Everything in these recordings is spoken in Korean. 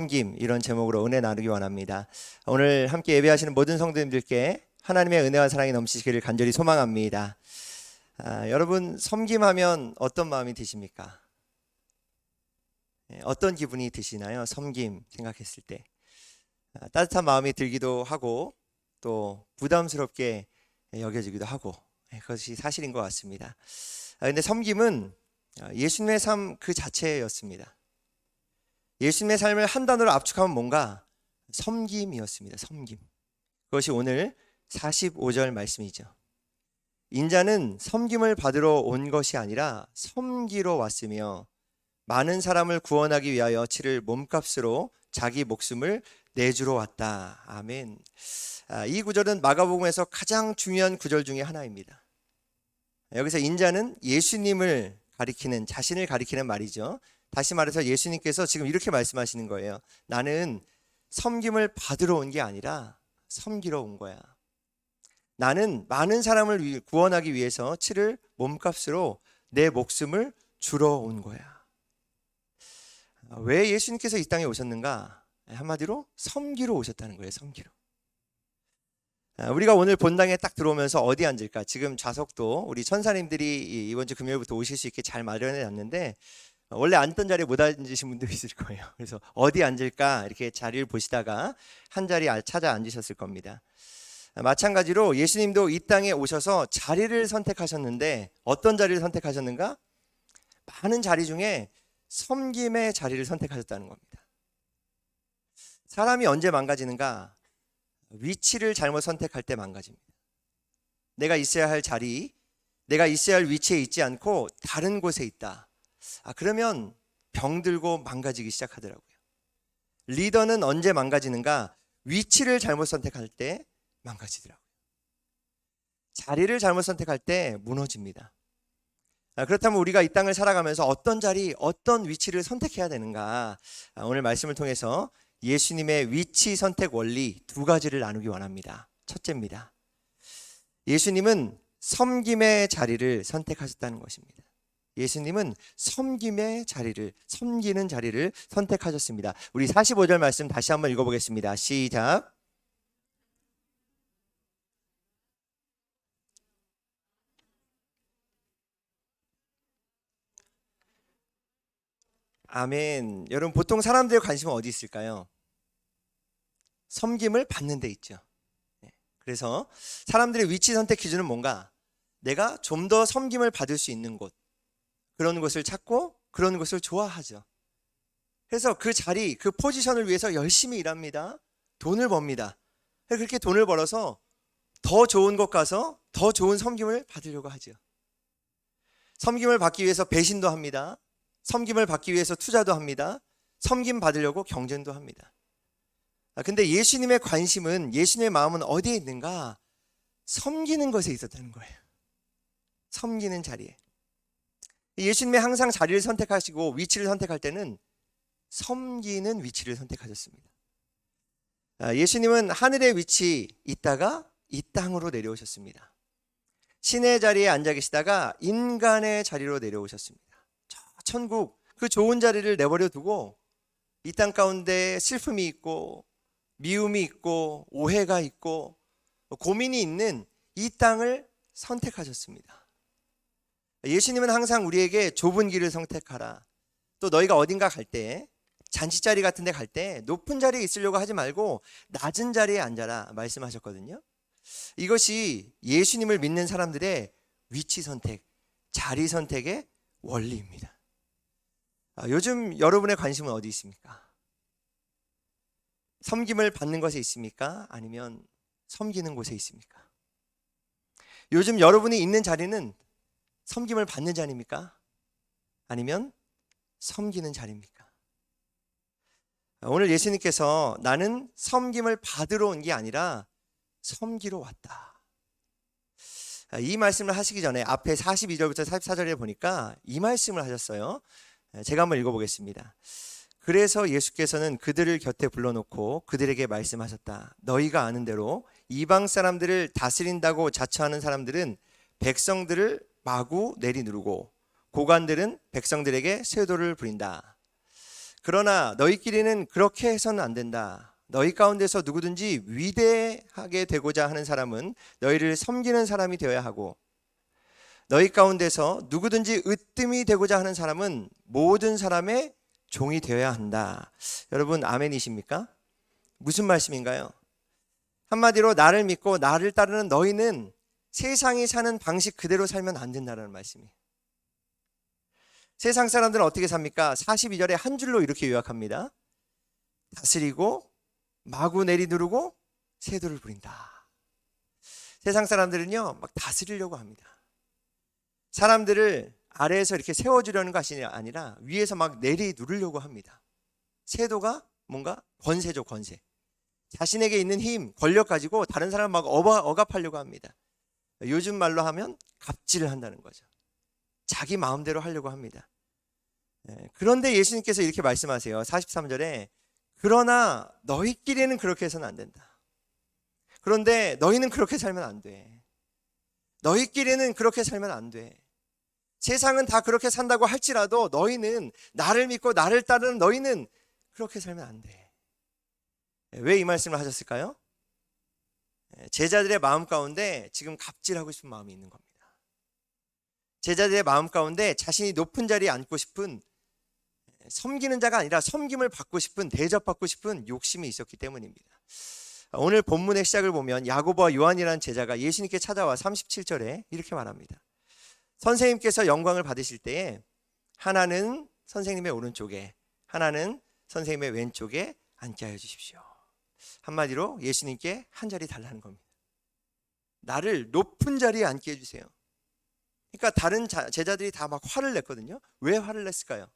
섬김 이런 제목으로 은혜 나누기 원합니다. 오늘 함께 예배하시는 모든 성도님들께 하나님의 은혜와 사랑이 넘치시기를 간절히 소망합니다. 여러분 섬김하면 어떤 마음이 드십니까? 어떤 기분이 드시나요? 섬김 생각했을 때 따뜻한 마음이 들기도 하고 또 부담스럽게 여겨지기도 하고 그것이 사실인 것 같습니다. 그런데 섬김은 예수님의 삶 그 자체였습니다. 예수님의 삶을 한 단어로 압축하면 뭔가 섬김이었습니다. 섬김. 그것이 오늘 45절 말씀이죠. 인자는 섬김을 받으러 온 것이 아니라 섬기러 왔으며 많은 사람을 구원하기 위하여 치를 몸값으로 자기 목숨을 내주러 왔다. 아멘. 이 구절은 마가복음에서 가장 중요한 구절 중에 하나입니다. 여기서 인자는 예수님을 가리키는, 자신을 가리키는 말이죠. 다시 말해서 예수님께서 지금 이렇게 말씀하시는 거예요. 나는 섬김을 받으러 온 게 아니라 섬기러 온 거야. 나는 많은 사람을 구원하기 위해서 치를 몸값으로 내 목숨을 주러 온 거야. 왜 예수님께서 이 땅에 오셨는가? 한마디로 섬기러 오셨다는 거예요. 섬기러. 우리가 오늘 본당에 딱 들어오면서 어디 앉을까? 지금 좌석도 우리 천사님들이 이번 주 금요일부터 오실 수 있게 잘 마련해 놨는데 원래 앉던 자리에 못 앉으신 분도 있을 거예요. 그래서 어디 앉을까 이렇게 자리를 보시다가 한 자리 찾아 앉으셨을 겁니다. 마찬가지로 예수님도 이 땅에 오셔서 자리를 선택하셨는데 어떤 자리를 선택하셨는가? 많은 자리 중에 섬김의 자리를 선택하셨다는 겁니다. 사람이 언제 망가지는가? 위치를 잘못 선택할 때 망가집니다. 내가 있어야 할 자리, 내가 있어야 할 위치에 있지 않고 다른 곳에 있다. 그러면 병들고 망가지기 시작하더라고요. 리더는 언제 망가지는가? 위치를 잘못 선택할 때 망가지더라고요. 자리를 잘못 선택할 때 무너집니다. 그렇다면 우리가 이 땅을 살아가면서 어떤 자리, 어떤 위치를 선택해야 되는가? 오늘 말씀을 통해서 예수님의 위치 선택 원리 두 가지를 나누기 원합니다. 첫째입니다. 예수님은 섬김의 자리를 선택하셨다는 것입니다. 예수님은 섬김의 자리를, 섬기는 자리를 선택하셨습니다. 우리 45절 말씀 다시 한번 읽어보겠습니다. 시작. 아멘. 여러분 보통 사람들의 관심은 어디 있을까요? 섬김을 받는 데 있죠. 그래서 사람들의 위치 선택 기준은 뭔가? 내가 좀 더 섬김을 받을 수 있는 곳, 그런 곳을 찾고 그런 곳을 좋아하죠. 그래서 그 자리, 그 포지션을 위해서 열심히 일합니다. 돈을 법니다. 그렇게 돈을 벌어서 더 좋은 곳 가서 더 좋은 섬김을 받으려고 하죠. 섬김을 받기 위해서 배신도 합니다. 섬김을 받기 위해서 투자도 합니다. 섬김 받으려고 경쟁도 합니다. 근데 예수님의 관심은, 예수님의 마음은 어디에 있는가? 섬기는 것에 있었다는 거예요. 섬기는 자리에. 예수님이 항상 자리를 선택하시고 위치를 선택할 때는 섬기는 위치를 선택하셨습니다. 예수님은 하늘의 위치 있다가 이 땅으로 내려오셨습니다. 신의 자리에 앉아 계시다가 인간의 자리로 내려오셨습니다. 천국 그 좋은 자리를 내버려 두고 이 땅 가운데 슬픔이 있고 미움이 있고 오해가 있고 고민이 있는 이 땅을 선택하셨습니다. 예수님은 항상 우리에게 좁은 길을 선택하라. 또 너희가 어딘가 갈 때, 잔치자리 같은 데 갈 때 높은 자리에 있으려고 하지 말고 낮은 자리에 앉아라 말씀하셨거든요. 이것이 예수님을 믿는 사람들의 위치 선택, 자리 선택의 원리입니다. 요즘 여러분의 관심은 어디 있습니까? 섬김을 받는 것에 있습니까? 아니면 섬기는 곳에 있습니까? 요즘 여러분이 있는 자리는 섬김을 받는 자리입니까? 아니면 섬기는 자리입니까? 오늘 예수님께서 나는 섬김을 받으러 온 게 아니라 섬기러 왔다. 이 말씀을 하시기 전에 앞에 42절부터 44절에 보니까 이 말씀을 하셨어요. 제가 한번 읽어보겠습니다. 그래서 예수께서는 그들을 곁에 불러놓고 그들에게 말씀하셨다. 너희가 아는 대로 이방 사람들을 다스린다고 자처하는 사람들은 백성들을 마구 내리누르고 고관들은 백성들에게 쇄도를 부린다. 그러나 너희끼리는 그렇게 해서는 안 된다. 너희 가운데서 누구든지 위대하게 되고자 하는 사람은 너희를 섬기는 사람이 되어야 하고, 너희 가운데서 누구든지 으뜸이 되고자 하는 사람은 모든 사람의 종이 되어야 한다. 여러분, 아멘이십니까? 무슨 말씀인가요? 한마디로 나를 믿고 나를 따르는 너희는 세상이 사는 방식 그대로 살면 안 된다는 말씀이에요. 세상 사람들은 어떻게 삽니까? 42절에 한 줄로 이렇게 요약합니다. 다스리고 마구 내리누르고 세도를 부린다. 세상 사람들은요, 막 다스리려고 합니다. 사람들을 아래에서 이렇게 세워주려는 것이 아니라 위에서 막 내리누르려고 합니다. 세도가 뭔가 권세죠, 권세. 자신에게 있는 힘, 권력 가지고 다른 사람 막 억압하려고 합니다. 요즘 말로 하면 갑질을 한다는 거죠. 자기 마음대로 하려고 합니다. 그런데 예수님께서 이렇게 말씀하세요. 43절에 그러나 너희끼리는 그렇게 해서는 안 된다. 그런데 너희는 그렇게 살면 안 돼. 너희끼리는 그렇게 살면 안 돼. 세상은 다 그렇게 산다고 할지라도 너희는 나를 믿고 나를 따르는 너희는 그렇게 살면 안 돼. 왜 이 말씀을 하셨을까요? 제자들의 마음 가운데 지금 갑질하고 싶은 마음이 있는 겁니다. 제자들의 마음 가운데 자신이 높은 자리에 앉고 싶은, 섬기는 자가 아니라 섬김을 받고 싶은, 대접받고 싶은 욕심이 있었기 때문입니다. 오늘 본문의 시작을 보면 야고보와 요한이라는 제자가 예수님께 찾아와 37절에 이렇게 말합니다. 선생님께서 영광을 받으실 때에 하나는 선생님의 오른쪽에, 하나는 선생님의 왼쪽에 앉게 하여 주십시오. 한마디로 예수님께 한 자리 달라는 겁니다. 나를 높은 자리에 앉게 해주세요. 그러니까 다른 제자들이 다 막 화를 냈거든요. 왜 화를 냈을까요?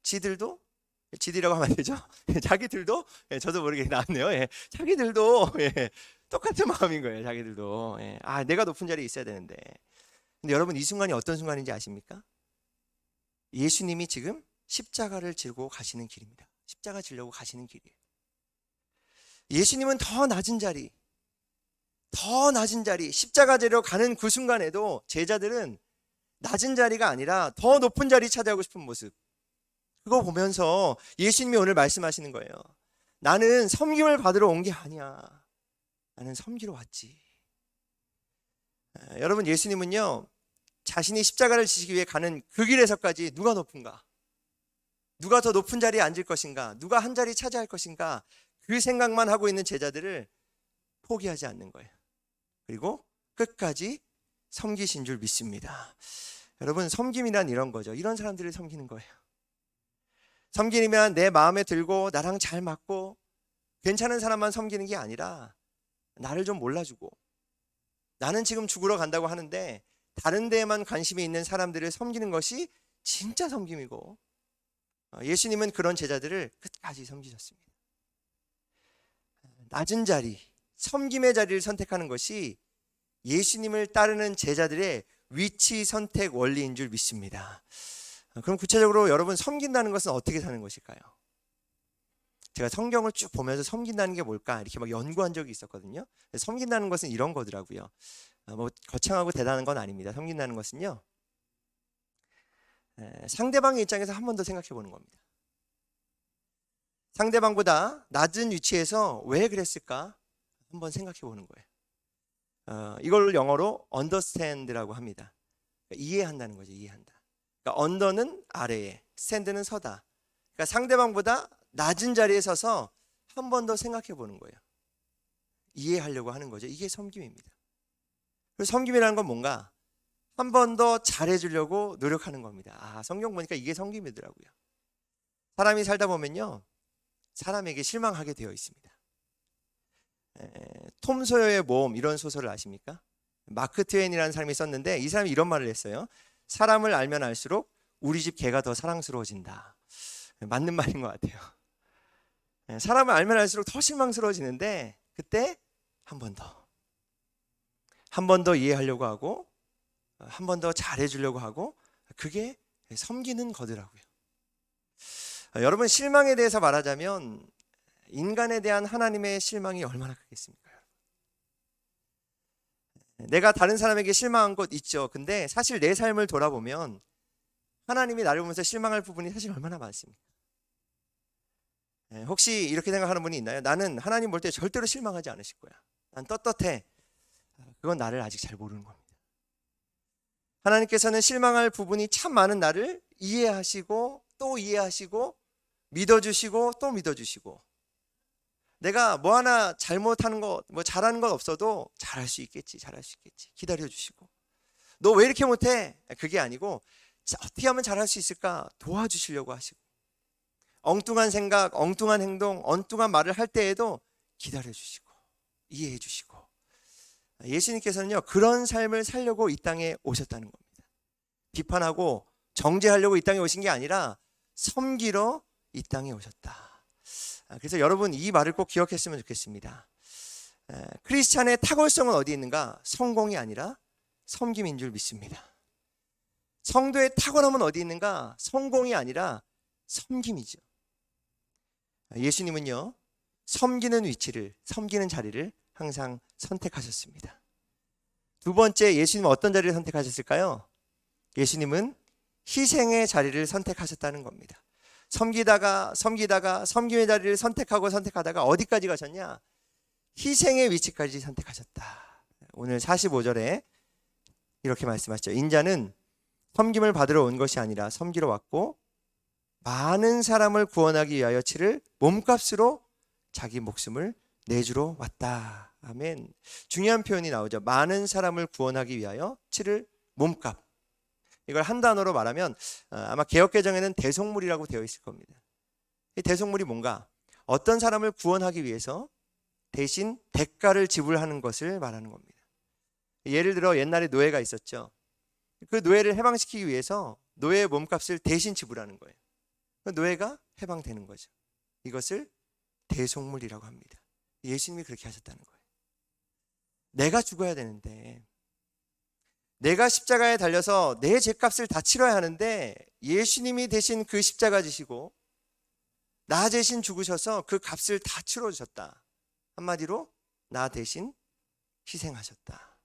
지들이라고 하면 안 되죠? 자기들도, 저도 모르게 나왔네요. 자기들도 똑같은 마음인 거예요. 자기들도. 내가 높은 자리에 있어야 되는데. 근데 여러분, 이 순간이 어떤 순간인지 아십니까? 예수님이 지금 십자가를 지고 가시는 길입니다. 십자가 지려고 가시는 길이에요. 예수님은 더 낮은 자리, 십자가 지러 가는 그 순간에도 제자들은 낮은 자리가 아니라 더 높은 자리 차지하고 싶은 모습, 그거 보면서 예수님이 오늘 말씀하시는 거예요. 나는 섬김을 받으러 온 게 아니야. 나는 섬기러 왔지. 여러분, 예수님은요, 자신이 십자가를 지시기 위해 가는 그 길에서까지 누가 높은가? 누가 더 높은 자리에 앉을 것인가? 누가 한 자리 차지할 것인가? 그 생각만 하고 있는 제자들을 포기하지 않는 거예요. 그리고 끝까지 섬기신 줄 믿습니다. 여러분, 섬김이란 이런 거죠. 이런 사람들을 섬기는 거예요. 섬기면 내 마음에 들고 나랑 잘 맞고 괜찮은 사람만 섬기는 게 아니라 나를 좀 몰라주고, 나는 지금 죽으러 간다고 하는데 다른 데에만 관심이 있는 사람들을 섬기는 것이 진짜 섬김이고, 예수님은 그런 제자들을 끝까지 섬기셨습니다. 낮은 자리, 섬김의 자리를 선택하는 것이 예수님을 따르는 제자들의 위치 선택 원리인 줄 믿습니다. 그럼 구체적으로 여러분, 섬긴다는 것은 어떻게 사는 것일까요? 제가 성경을 쭉 보면서 섬긴다는 게 뭘까 이렇게 막 연구한 적이 있었거든요. 섬긴다는 것은 이런 거더라고요. 뭐 거창하고 대단한 건 아닙니다. 섬긴다는 것은요, 상대방의 입장에서 한 번 더 생각해 보는 겁니다. 상대방보다 낮은 위치에서 왜 그랬을까 한번 생각해 보는 거예요. 이걸 영어로 understand라고 합니다. 그러니까 이해한다는 거죠. 이해한다. 그러니까 under는 아래에, stand는 서다. 그러니까 상대방보다 낮은 자리에 서서 한 번 더 생각해 보는 거예요. 이해하려고 하는 거죠. 이게 섬김입니다. 그리고 섬김이라는 건 뭔가 한 번 더 잘해주려고 노력하는 겁니다. 성경 보니까 이게 섬김이더라고요. 사람이 살다 보면요, 사람에게 실망하게 되어 있습니다. 톰 소여의 모험, 이런 소설을 아십니까? 마크 트웨인이라는 사람이 썼는데 이 사람이 이런 말을 했어요. 사람을 알면 알수록 우리 집 개가 더 사랑스러워진다. 맞는 말인 것 같아요. 사람을 알면 알수록 더 실망스러워지는데 그때 한 번 더 이해하려고 하고 한 번 더 잘해주려고 하고, 그게 섬기는 거더라고요. 여러분, 실망에 대해서 말하자면 인간에 대한 하나님의 실망이 얼마나 크겠습니까? 내가 다른 사람에게 실망한 것 있죠. 근데 사실 내 삶을 돌아보면 하나님이 나를 보면서 실망할 부분이 사실 얼마나 많습니까? 혹시 이렇게 생각하는 분이 있나요? 나는 하나님 볼 때 절대로 실망하지 않으실 거야. 난 떳떳해. 그건 나를 아직 잘 모르는 겁니다. 하나님께서는 실망할 부분이 참 많은 나를 이해하시고 또 이해하시고 믿어주시고 또 믿어주시고, 내가 뭐 하나 잘못하는 것, 뭐 잘하는 것 없어도 잘할 수 있겠지, 잘할 수 있겠지 기다려주시고, 너 왜 이렇게 못해? 그게 아니고 어떻게 하면 잘할 수 있을까 도와주시려고 하시고, 엉뚱한 생각, 엉뚱한 행동, 엉뚱한 말을 할 때에도 기다려주시고 이해해주시고, 예수님께서는요 그런 삶을 살려고 이 땅에 오셨다는 겁니다. 비판하고 정죄하려고 이 땅에 오신 게 아니라 섬기러 이 땅에 오셨다. 그래서 여러분 이 말을 꼭 기억했으면 좋겠습니다. 크리스찬의 탁월성은 어디 있는가? 성공이 아니라 섬김인 줄 믿습니다. 성도의 탁월함은 어디 있는가? 성공이 아니라 섬김이죠. 예수님은요 섬기는 위치를, 섬기는 자리를 항상 선택하셨습니다. 두 번째, 예수님은 어떤 자리를 선택하셨을까요? 예수님은 희생의 자리를 선택하셨다는 겁니다. 섬기다가 섬김의 자리를 선택하다가 어디까지 가셨냐? 희생의 위치까지 선택하셨다. 오늘 45절에 이렇게 말씀하셨죠. 인자는 섬김을 받으러 온 것이 아니라 섬기러 왔고 많은 사람을 구원하기 위하여 치를 몸값으로 자기 목숨을 내주러 왔다. 아멘. 중요한 표현이 나오죠. 많은 사람을 구원하기 위하여 치를 몸값. 이걸 한 단어로 말하면 아마 개역개정에는 대속물이라고 되어 있을 겁니다. 이 대속물이 뭔가? 어떤 사람을 구원하기 위해서 대신 대가를 지불하는 것을 말하는 겁니다. 예를 들어 옛날에 노예가 있었죠. 그 노예를 해방시키기 위해서 노예의 몸값을 대신 지불하는 거예요. 그 노예가 해방되는 거죠. 이것을 대속물이라고 합니다. 예수님이 그렇게 하셨다는 거예요. 내가 죽어야 되는데, 내가 십자가에 달려서 내 죄값을 다 치러야 하는데 예수님이 대신 그 십자가 지시고 나 대신 죽으셔서 그 값을 다 치러주셨다. 한마디로 나 대신 희생하셨다.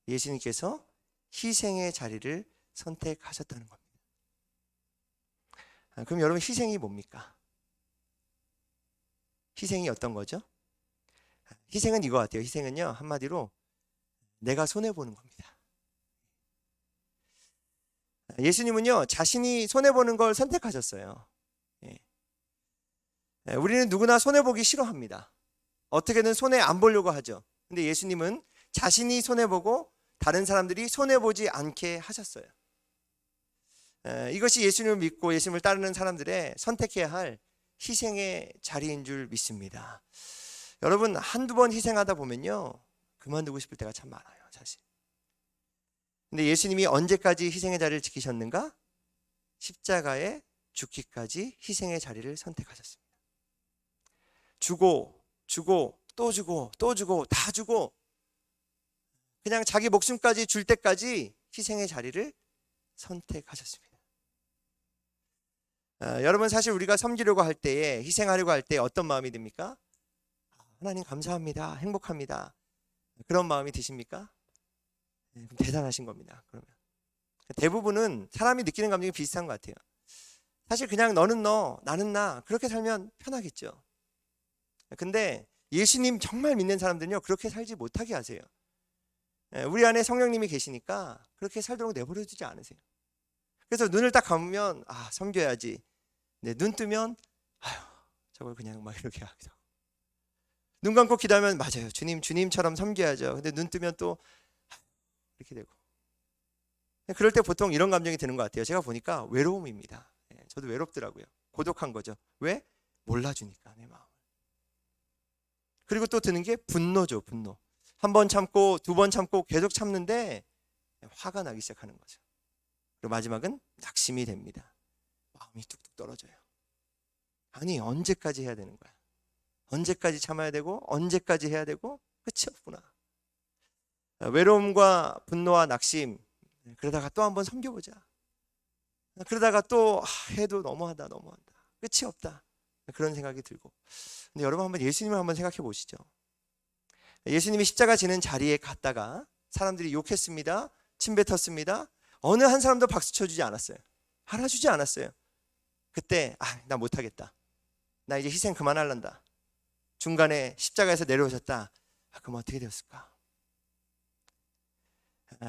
예수님께서 희생의 자리를 선택하셨다는 겁니다. 그럼 여러분 희생이 뭡니까? 희생이 어떤 거죠? 희생은 이거 같아요. 희생은요 한마디로 내가 손해보는 겁니다. 예수님은요 자신이 손해보는 걸 선택하셨어요. 우리는 누구나 손해보기 싫어합니다. 어떻게든 손해 안 보려고 하죠. 근데 예수님은 자신이 손해보고 다른 사람들이 손해보지 않게 하셨어요. 이것이 예수님을 믿고 예수님을 따르는 사람들의 선택해야 할 희생의 자리인 줄 믿습니다. 여러분 한두 번 희생하다 보면요 그만두고 싶을 때가 참 많아요 사실. 근데 예수님이 언제까지 희생의 자리를 지키셨는가? 십자가에 죽기까지 희생의 자리를 선택하셨습니다. 주고 또 주고 다 주고 그냥 자기 목숨까지 줄 때까지 희생의 자리를 선택하셨습니다. 여러분 사실 우리가 섬기려고 할 때에, 희생하려고 할 때 어떤 마음이 듭니까? 하나님 감사합니다, 행복합니다, 그런 마음이 드십니까? 그럼 대단하신 겁니다. 그러면 대부분은 사람이 느끼는 감정이 비슷한 것 같아요. 사실 그냥 너는 너 나는 나 그렇게 살면 편하겠죠. 근데 예수님 정말 믿는 사람들은요 그렇게 살지 못하게 하세요. 우리 안에 성령님이 계시니까 그렇게 살도록 내버려 두지 않으세요. 그래서 눈을 딱 감으면 섬겨야지. 네, 눈 뜨면 저걸 그냥 막 이렇게 하기도 하고, 눈 감고 기도하면 맞아요, 주님처럼 섬겨야죠. 근데 눈 뜨면 또 이렇게 되고. 그럴 때 보통 이런 감정이 드는 것 같아요. 제가 보니까 외로움입니다. 저도 외롭더라고요. 고독한 거죠. 왜? 몰라주니까 내 마음을. 그리고 또 드는 게 분노죠. 분노. 한 번 참고 두 번 참고 계속 참는데 화가 나기 시작하는 거죠. 그리고 마지막은 낙심이 됩니다. 마음이 뚝뚝 떨어져요. 아니 언제까지 해야 되는 거야? 언제까지 참아야 되고 언제까지 해야 되고 끝이 없구나. 외로움과 분노와 낙심, 그러다가 또 한번 섬겨보자. 그러다가 또 해도 너무하다 끝이 없다, 그런 생각이 들고. 근데 여러분 한번 예수님을 한번 생각해 보시죠. 예수님이 십자가 지는 자리에 갔다가 사람들이 욕했습니다, 침뱉었습니다, 어느 한 사람도 박수 쳐주지 않았어요. 알아주지 않았어요. 그때 나 못하겠다. 나 이제 희생 그만할란다. 중간에 십자가에서 내려오셨다. 그럼 어떻게 되었을까?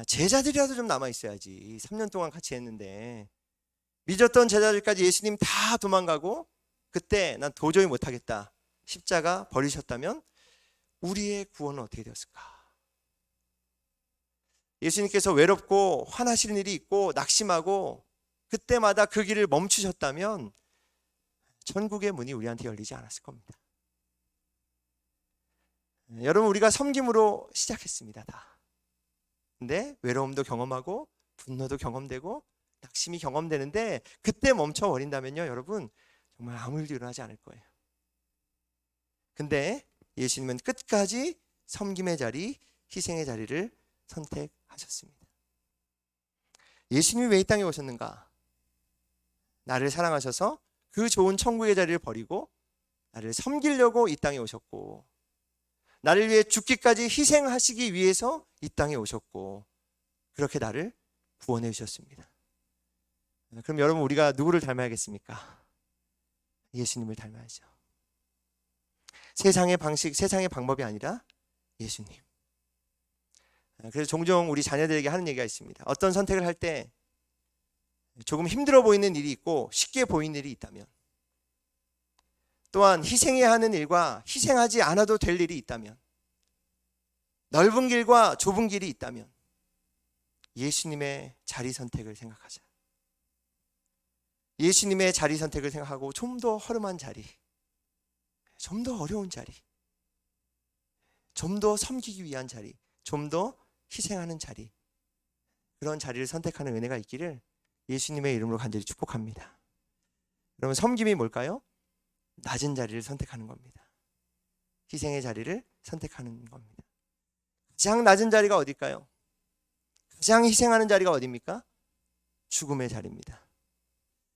제자들이라도 좀 남아있어야지. 3년 동안 같이 했는데 믿었던 제자들까지 예수님 다 도망가고 그때 난 도저히 못하겠다. 십자가 버리셨다면 우리의 구원은 어떻게 되었을까? 예수님께서 외롭고 화나시는 일이 있고 낙심하고 그때마다 그 길을 멈추셨다면 천국의 문이 우리한테 열리지 않았을 겁니다. 여러분, 우리가 섬김으로 시작했습니다. 다. 근데 외로움도 경험하고 분노도 경험되고 낙심이 경험되는데 그때 멈춰버린다면요, 여러분 정말 아무 일도 일어나지 않을 거예요. 근데 예수님은 끝까지 섬김의 자리, 희생의 자리를 선택하셨습니다. 예수님이 왜 이 땅에 오셨는가? 나를 사랑하셔서 그 좋은 천국의 자리를 버리고 나를 섬기려고 이 땅에 오셨고, 나를 위해 죽기까지 희생하시기 위해서 이 땅에 오셨고, 그렇게 나를 구원해 주셨습니다. 그럼 여러분, 우리가 누구를 닮아야겠습니까? 예수님을 닮아야죠. 세상의 방식, 세상의 방법이 아니라 예수님. 그래서 종종 우리 자녀들에게 하는 얘기가 있습니다. 어떤 선택을 할 때 조금 힘들어 보이는 일이 있고 쉽게 보이는 일이 있다면, 또한 희생해야 하는 일과 희생하지 않아도 될 일이 있다면, 넓은 길과 좁은 길이 있다면 예수님의 자리 선택을 생각하자. 예수님의 자리 선택을 생각하고 좀 더 허름한 자리, 좀 더 어려운 자리, 좀 더 섬기기 위한 자리, 좀 더 희생하는 자리, 그런 자리를 선택하는 은혜가 있기를 예수님의 이름으로 간절히 축복합니다. 여러분, 섬김이 뭘까요? 낮은 자리를 선택하는 겁니다. 희생의 자리를 선택하는 겁니다. 가장 낮은 자리가 어딜까요? 가장 희생하는 자리가 어디입니까? 죽음의 자리입니다.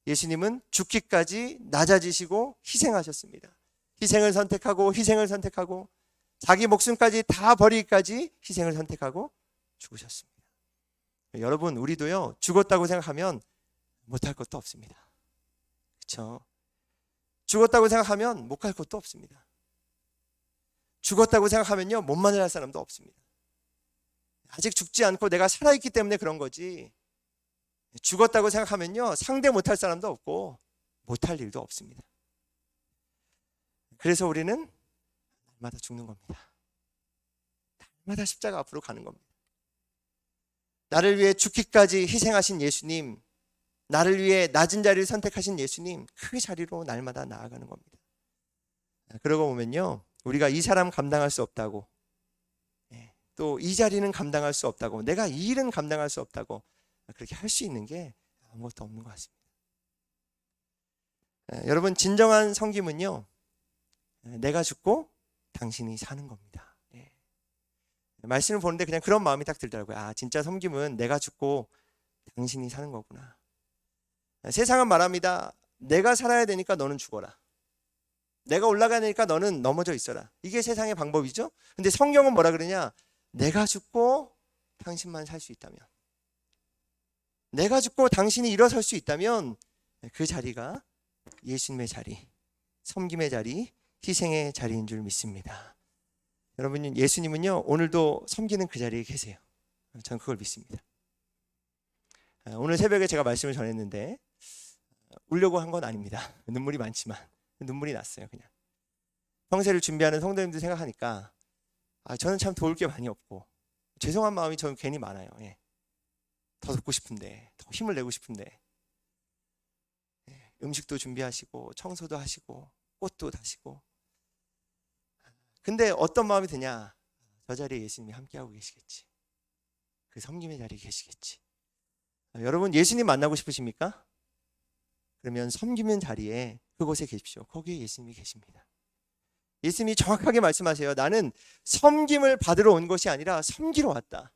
예수님은 죽기까지 낮아지시고 희생하셨습니다. 희생을 선택하고 자기 목숨까지 다 버리기까지 희생을 선택하고 죽으셨습니다. 여러분, 우리도요, 죽었다고 생각하면 못할 것도 없습니다. 그렇죠? 죽었다고 생각하면 못 갈 것도 없습니다. 죽었다고 생각하면요, 못 만날 사람도 없습니다. 아직 죽지 않고 내가 살아있기 때문에 그런 거지, 죽었다고 생각하면요, 상대 못할 사람도 없고 못할 일도 없습니다. 그래서 우리는 날마다 죽는 겁니다. 날마다 십자가 앞으로 가는 겁니다. 나를 위해 죽기까지 희생하신 예수님, 나를 위해 낮은 자리를 선택하신 예수님, 그 자리로 날마다 나아가는 겁니다. 그러고 보면요, 우리가 이 사람 감당할 수 없다고, 또 이 자리는 감당할 수 없다고, 내가 이 일은 감당할 수 없다고 그렇게 할 수 있는 게 아무것도 없는 것 같습니다. 여러분, 진정한 섬김은요, 내가 죽고 당신이 사는 겁니다. 말씀을 보는데 그냥 그런 마음이 딱 들더라고요. 진짜 섬김은 내가 죽고 당신이 사는 거구나. 세상은 말합니다. 내가 살아야 되니까 너는 죽어라. 내가 올라가야 되니까 너는 넘어져 있어라. 이게 세상의 방법이죠. 근데 성경은 뭐라 그러냐? 내가 죽고 당신만 살 수 있다면, 내가 죽고 당신이 일어설 수 있다면 그 자리가 예수님의 자리, 섬김의 자리, 희생의 자리인 줄 믿습니다. 여러분, 예수님은요, 오늘도 섬기는 그 자리에 계세요. 저는 그걸 믿습니다. 오늘 새벽에 제가 말씀을 전했는데 울려고 한 건 아닙니다. 눈물이 많지만 눈물이 났어요. 그냥 평세를 준비하는 성도님들 생각하니까 저는 참 도울 게 많이 없고 죄송한 마음이 저는 괜히 많아요. 더 돕고 싶은데, 더 힘을 내고 싶은데, 음식도 준비하시고 청소도 하시고 꽃도 다시고. 근데 어떤 마음이 드냐? 저 자리에 예수님이 함께하고 계시겠지. 그 섬김의 자리에 계시겠지. 여러분, 예수님 만나고 싶으십니까? 그러면 섬기는 자리에, 그곳에 계십시오. 거기에 예수님이 계십니다. 예수님이 정확하게 말씀하세요. 나는 섬김을 받으러 온 것이 아니라 섬기러 왔다.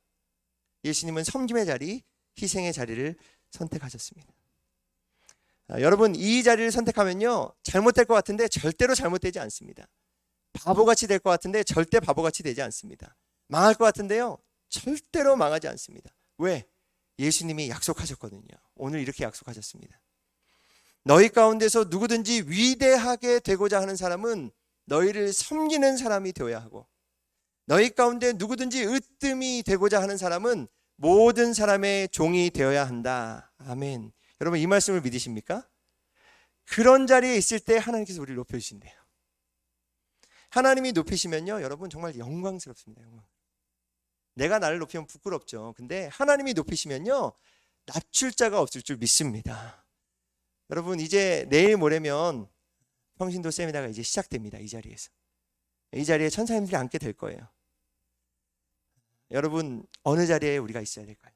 예수님은 섬김의 자리, 희생의 자리를 선택하셨습니다. 여러분, 이 자리를 선택하면요, 잘못될 것 같은데 절대로 잘못되지 않습니다. 바보같이 될 것 같은데 절대 바보같이 되지 않습니다. 망할 것 같은데요, 절대로 망하지 않습니다. 왜? 예수님이 약속하셨거든요. 오늘 이렇게 약속하셨습니다. 너희 가운데서 누구든지 위대하게 되고자 하는 사람은 너희를 섬기는 사람이 되어야 하고, 너희 가운데 누구든지 으뜸이 되고자 하는 사람은 모든 사람의 종이 되어야 한다. 아멘. 여러분, 이 말씀을 믿으십니까? 그런 자리에 있을 때 하나님께서 우리를 높여주신대요. 하나님이 높이시면요, 여러분 정말 영광스럽습니다. 내가 나를 높이면 부끄럽죠. 근데 하나님이 높이시면요, 낮출 자가 없을 줄 믿습니다. 여러분, 이제 내일 모레면 평신도 세미나가 이제 시작됩니다. 이 자리에서. 이 자리에 천사님들이 앉게 될 거예요. 여러분, 어느 자리에 우리가 있어야 될까요?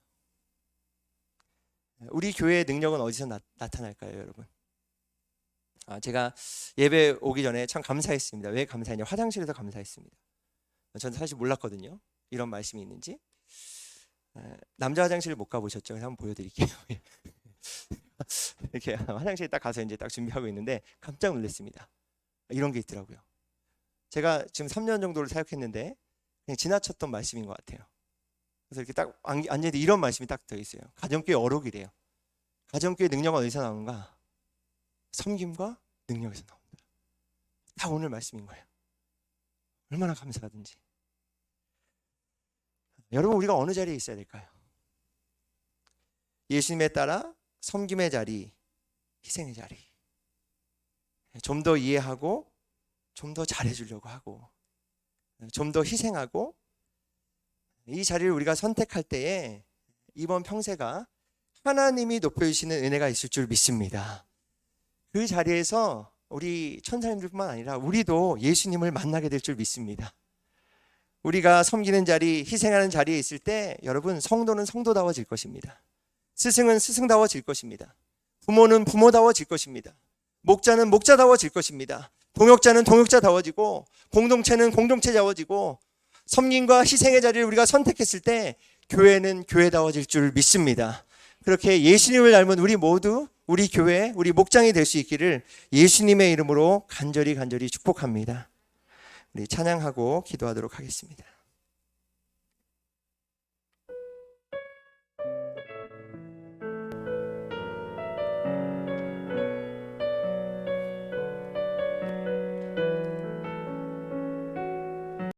우리 교회의 능력은 어디서 나타날까요, 여러분? 제가 예배 오기 전에 참 감사했습니다. 왜 감사했냐? 화장실에서 감사했습니다. 저는 사실 몰랐거든요, 이런 말씀이 있는지. 남자 화장실을 못 가보셨죠? 그래서 한번 보여드릴게요. 이렇게 화장실에 딱 가서 이제 딱 준비하고 있는데 깜짝 놀랐습니다. 이런 게 있더라고요. 제가 지금 3년 정도를 사역했는데 그냥 지나쳤던 말씀인 것 같아요. 그래서 이렇게 딱 앉는데 이런 말씀이 딱 더 있어요. 가정교회 어록이래요. 가정교회 능력은 어디서 나오는가? 섬김과 능력에서 나온다. 다 오늘 말씀인 거예요. 얼마나 감사하든지. 여러분, 우리가 어느 자리에 있어야 될까요? 예수님에 따라 섬김의 자리, 희생의 자리. 좀 더 이해하고 좀 더 잘해주려고 하고 좀 더 희생하고, 이 자리를 우리가 선택할 때에 이번 평세가 하나님이 높여주시는 은혜가 있을 줄 믿습니다. 그 자리에서 우리 천사님들뿐만 아니라 우리도 예수님을 만나게 될 줄 믿습니다. 우리가 섬기는 자리, 희생하는 자리에 있을 때 여러분, 성도는 성도다워질 것입니다. 스승은 스승다워질 것입니다. 부모는 부모다워질 것입니다. 목자는 목자다워질 것입니다. 동역자는 동역자다워지고, 공동체는 공동체다워지고, 섬김과 희생의 자리를 우리가 선택했을 때 교회는 교회다워질 줄 믿습니다. 그렇게 예수님을 닮은 우리 모두, 우리 교회, 우리 목장이 될 수 있기를 예수님의 이름으로 간절히 축복합니다. 우리 찬양하고 기도하도록 하겠습니다.